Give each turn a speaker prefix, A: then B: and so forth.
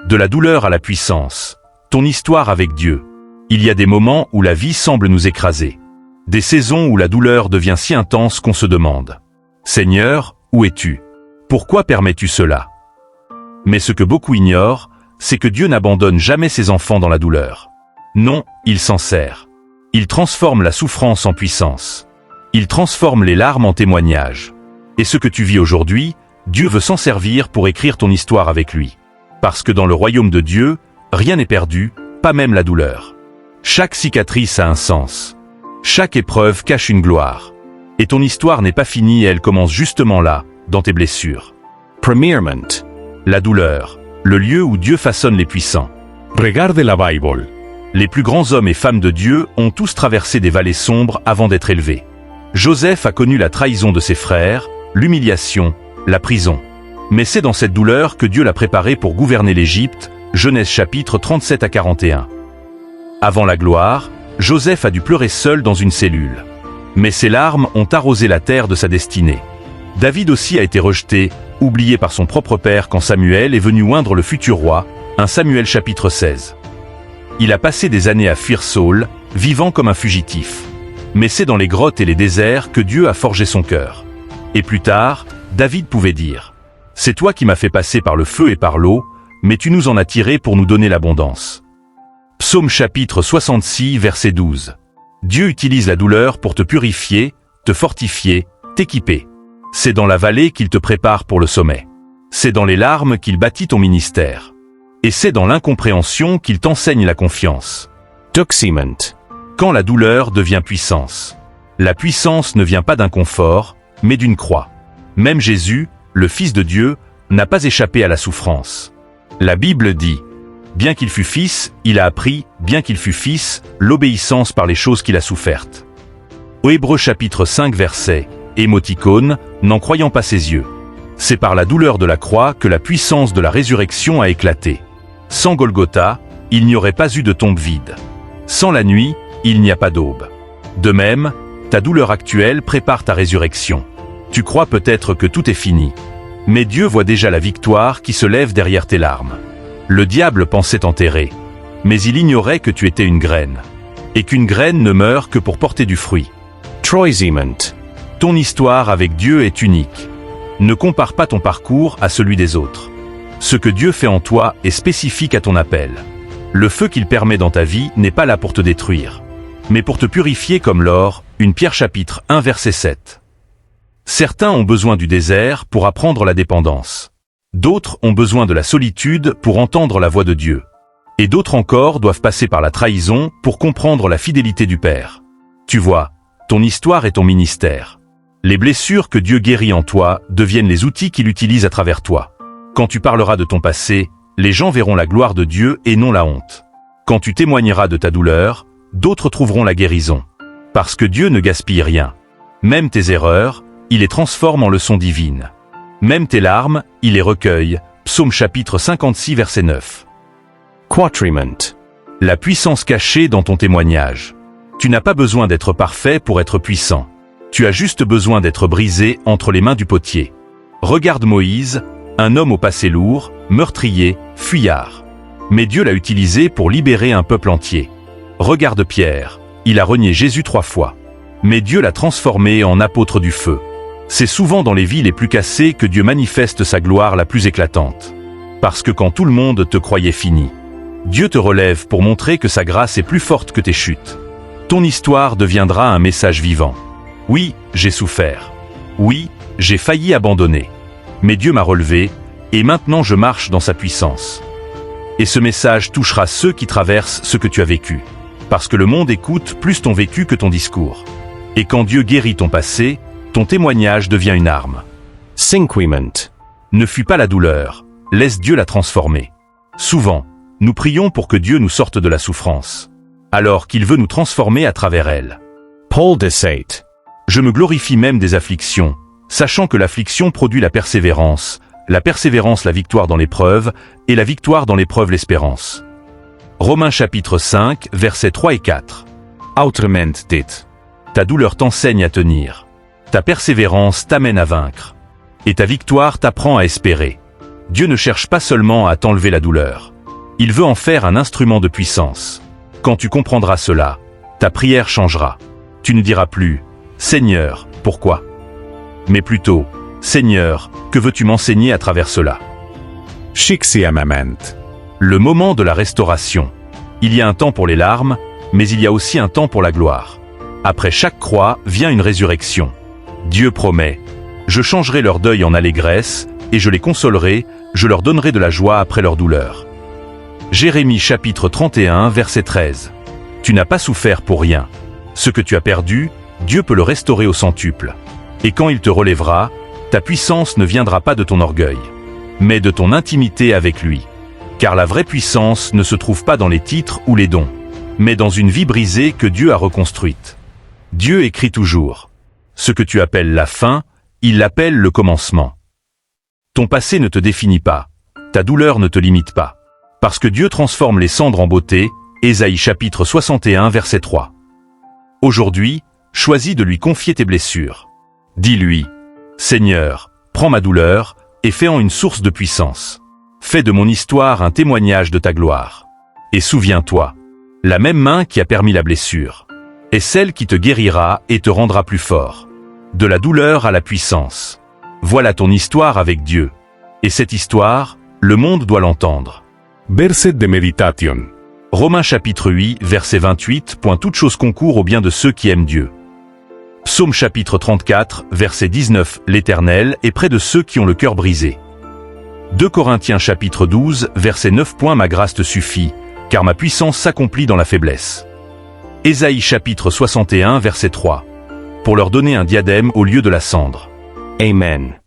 A: De la douleur à la puissance. Ton histoire avec Dieu. Il y a des moments où la vie semble nous écraser. Des saisons où la douleur devient si intense qu'on se demande: Seigneur, où es-tu? Pourquoi permets-tu cela? Mais ce que beaucoup ignorent, c'est que Dieu n'abandonne jamais ses enfants dans la douleur. Non, il s'en sert. Il transforme la souffrance en puissance. Il transforme les larmes en témoignages. Et ce que tu vis aujourd'hui, Dieu veut s'en servir pour écrire ton histoire avec lui. Parce que dans le royaume de Dieu, rien n'est perdu, pas même la douleur. Chaque cicatrice a un sens. Chaque épreuve cache une gloire. Et ton histoire n'est pas finie et elle commence justement là, dans tes blessures.
B: Premièrement,
A: La douleur, le lieu où Dieu façonne les puissants.
B: regarde la Bible.
A: Les plus grands hommes et femmes de Dieu ont tous traversé des vallées sombres avant d'être élevés. Joseph a connu la trahison de ses frères, l'humiliation, la prison. Mais c'est dans cette douleur que Dieu l'a préparé pour gouverner l'Égypte, Genèse chapitre 37 à 41. Avant la gloire, Joseph a dû pleurer seul dans une cellule. Mais ses larmes ont arrosé la terre de sa destinée. David aussi a été rejeté, oublié par son propre père quand Samuel est venu oindre le futur roi, 1 Samuel chapitre 16. Il a passé des années à fuir Saul, vivant comme un fugitif. Mais c'est dans les grottes et les déserts que Dieu a forgé son cœur. Et plus tard, David pouvait dire: C'est toi qui m'as fait passer par le feu et par l'eau, mais tu nous en as tirés pour nous donner l'abondance. Psaume chapitre 66 verset 12. Dieu utilise la douleur pour te purifier, te fortifier, t'équiper. C'est dans la vallée qu'il te prépare pour le sommet. C'est dans les larmes qu'il bâtit ton ministère. Et c'est dans l'incompréhension qu'il t'enseigne la confiance.
B: Doximent.
A: Quand la douleur devient puissance. La puissance ne vient pas d'un confort, mais d'une croix. Même Jésus, le Fils de Dieu, n'a pas échappé à la souffrance. La Bible dit: Bien qu'il fût fils, il a appris, bien qu'il fût fils, l'obéissance par les choses qu'il a souffertes. Au Hébreux chapitre 5 verset, émoticône, n'en croyant pas ses yeux. C'est par la douleur de la croix que la puissance de la résurrection a éclaté. Sans Golgotha, il n'y aurait pas eu de tombe vide. Sans la nuit, il n'y a pas d'aube. De même, ta douleur actuelle prépare ta résurrection. Tu crois peut-être que tout est fini. Mais Dieu voit déjà la victoire qui se lève derrière tes larmes. Le diable pensait t'enterrer. Mais il ignorait que tu étais une graine. Et qu'une graine ne meurt que pour porter du fruit.
B: Troisiment.
A: Ton histoire avec Dieu est unique. Ne compare pas ton parcours à celui des autres. Ce que Dieu fait en toi est spécifique à ton appel. Le feu qu'il permet dans ta vie n'est pas là pour te détruire, mais pour te purifier comme l'or, 1 Pierre chapitre 1 verset 7. Certains ont besoin du désert pour apprendre la dépendance. D'autres ont besoin de la solitude pour entendre la voix de Dieu. Et d'autres encore doivent passer par la trahison pour comprendre la fidélité du Père. Tu vois, ton histoire est ton ministère. Les blessures que Dieu guérit en toi deviennent les outils qu'il utilise à travers toi. Quand tu parleras de ton passé, les gens verront la gloire de Dieu et non la honte. Quand tu témoigneras de ta douleur, d'autres trouveront la guérison. Parce que Dieu ne gaspille rien. Même tes erreurs, il les transforme en leçons divines. Même tes larmes, il les recueille. Psaume chapitre 56 verset 9.
B: Quatriment.
A: La puissance cachée dans ton témoignage. Tu n'as pas besoin d'être parfait pour être puissant. Tu as juste besoin d'être brisé entre les mains du potier. Regarde Moïse, un homme au passé lourd, meurtrier, fuyard. Mais Dieu l'a utilisé pour libérer un peuple entier. Regarde Pierre, il a renié Jésus 3 fois. Mais Dieu l'a transformé en apôtre du feu. C'est souvent dans les vies les plus cassées que Dieu manifeste sa gloire la plus éclatante. Parce que quand tout le monde te croyait fini, Dieu te relève pour montrer que sa grâce est plus forte que tes chutes. Ton histoire deviendra un message vivant. Oui, j'ai souffert. Oui, j'ai failli abandonner. Mais Dieu m'a relevé, et maintenant je marche dans sa puissance. Et ce message touchera ceux qui traversent ce que tu as vécu. Parce que le monde écoute plus ton vécu que ton discours. Et quand Dieu guérit ton passé, ton témoignage devient une arme.
B: Cinquiment.
A: Ne fuis pas la douleur, laisse Dieu la transformer. Souvent, nous prions pour que Dieu nous sorte de la souffrance, alors qu'il veut nous transformer à travers elle.
B: Paul disait:
A: Je me glorifie même des afflictions, sachant que l'affliction produit la persévérance la victoire dans l'épreuve, et la victoire dans l'épreuve l'espérance. Romains chapitre 5, versets 3 et 4.
B: Autrement dit.
A: Ta douleur t'enseigne à tenir. Ta persévérance t'amène à vaincre. Et ta victoire t'apprend à espérer. Dieu ne cherche pas seulement à t'enlever la douleur. Il veut en faire un instrument de puissance. Quand tu comprendras cela, ta prière changera. Tu ne diras plus « Seigneur, pourquoi ?» mais plutôt « Seigneur, que veux-tu m'enseigner à travers cela ?»
B: Shixiamament.
A: Le moment de la restauration. Il y a un temps pour les larmes, mais il y a aussi un temps pour la gloire. Après chaque croix vient une résurrection. Dieu promet « Je changerai leur deuil en allégresse, et je les consolerai, je leur donnerai de la joie après leur douleur. » Jérémie chapitre 31 verset 13. Tu n'as pas souffert pour rien. Ce que tu as perdu, Dieu peut le restaurer au centuple. Et quand il te relèvera, ta puissance ne viendra pas de ton orgueil, mais de ton intimité avec lui. Car la vraie puissance ne se trouve pas dans les titres ou les dons, mais dans une vie brisée que Dieu a reconstruite. Dieu écrit toujours. Ce que tu appelles la fin, il l'appelle le commencement. Ton passé ne te définit pas. Ta douleur ne te limite pas. Parce que Dieu transforme les cendres en beauté, Ésaïe chapitre 61 verset 3. Aujourd'hui, choisis de lui confier tes blessures. Dis-lui, Seigneur, prends ma douleur, et fais-en une source de puissance. Fais de mon histoire un témoignage de ta gloire. Et souviens-toi, la même main qui a permis la blessure est celle qui te guérira et te rendra plus fort. De la douleur à la puissance. Voilà ton histoire avec Dieu. Et cette histoire, le monde doit l'entendre.
B: Verset de meditation.
A: Romains chapitre 8, verset 28. Toute chose concourt au bien de ceux qui aiment Dieu. Psaume chapitre 34, verset 19. L'Éternel est près de ceux qui ont le cœur brisé. 2 Corinthiens chapitre 12, verset 9. Ma grâce te suffit, car ma puissance s'accomplit dans la faiblesse. Ésaïe chapitre 61, verset 3. Pour leur donner un diadème au lieu de la cendre.
B: Amen.